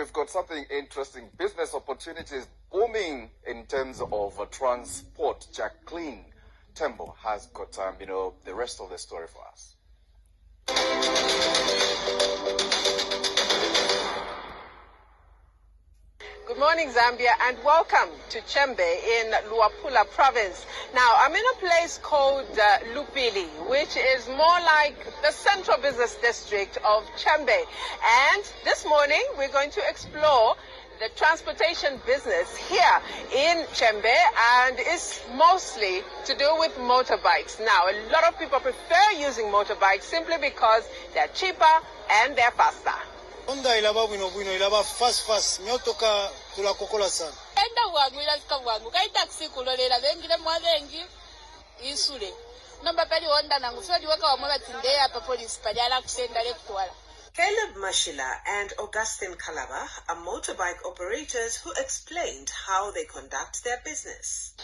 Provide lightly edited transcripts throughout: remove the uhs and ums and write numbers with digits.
we've got something interesting. Business opportunities booming in terms of transport. Jacqueline Chembe has got, the rest of the story for us. Good morning, Zambia, and welcome to Chembe in Luapula province. Now, I'm in a place called Lupili, which is more like the central business district of Chembe. And this morning, we're going to explore the transportation business here in Chembe, and it's mostly to do with motorbikes. Now, a lot of people prefer using motorbikes simply because they're cheaper and they're faster. Onda ilaba bwino ilaba fast nyotoka tulakokola sana. Enda wangu ilafika wangu kai taxi kulolera bengire mwabengi isule. Nomba pali onda nangu fedi waka wa mwa tinde apa police pali ala kusenda le kutwala. Caleb Mashila and Augustine Kalaba are motorbike operators who explained how they conduct their business.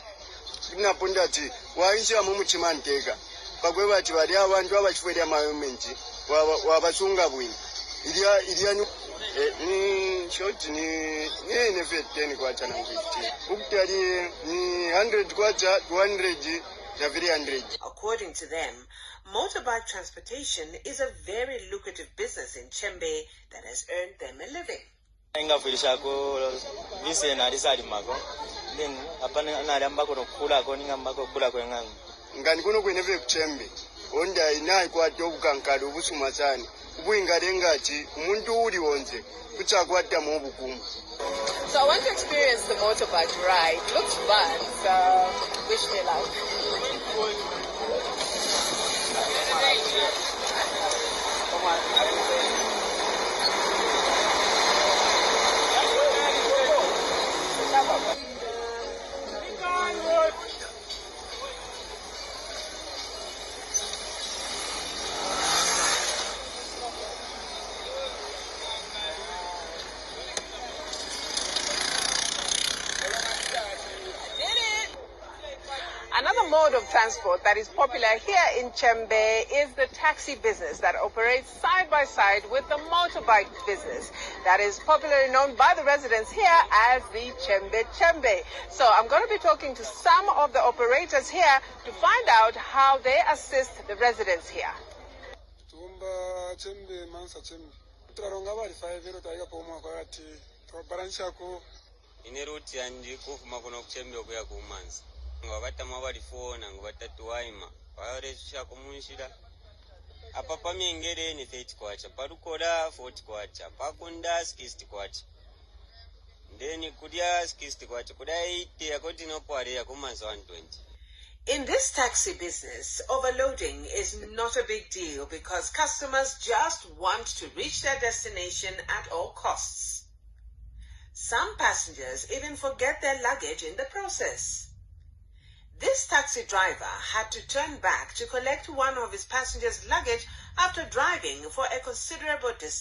Sinapunda ti wainjira mu muchimanteka. Bagwe bati bali abantu abachifwera mayomenti wabachunga bwino. Ilia ni short ni nefet 10 kwacha na 50. Ukutali ni 100 kwacha 200 na 300. According to them, motorbike transportation is a very lucrative business in Chembe that has earned them a living. Inga filisha ko vise na risali mako. Then apana na ambako kula ko ninga ambako kula ko ngani. Ngani kuno kweneve kuchembe. Onda inai kwa tobukankado busuma sana. Ubwingalengati umuntu uli wonze kuchakwata mu bukumu. So I want to experience the motorbike ride. Looks fun. So wish me luck. Another mode of transport that is popular here in Chembe is the taxi business that operates side by side with the motorbike business that is popularly known by the residents here as the Chembe. So I'm going to be talking to some of the operators here to find out how they assist the residents here. Ngwabata mabali fona ngwabata tuwaima baresha kumunshira apa pamengere ni 30 kwacha parukola 40 kwacha pakunda 60 kwacha ndeni kudya 60 kwacha kudai ite akoti no pare yakumanza 120. In this taxi business, overloading is not a big deal because customers just want to reach their destination at all costs. Some passengers even forget their luggage in the process. This taxi driver had to turn back to collect one of his passengers' luggage after driving for a considerable distance.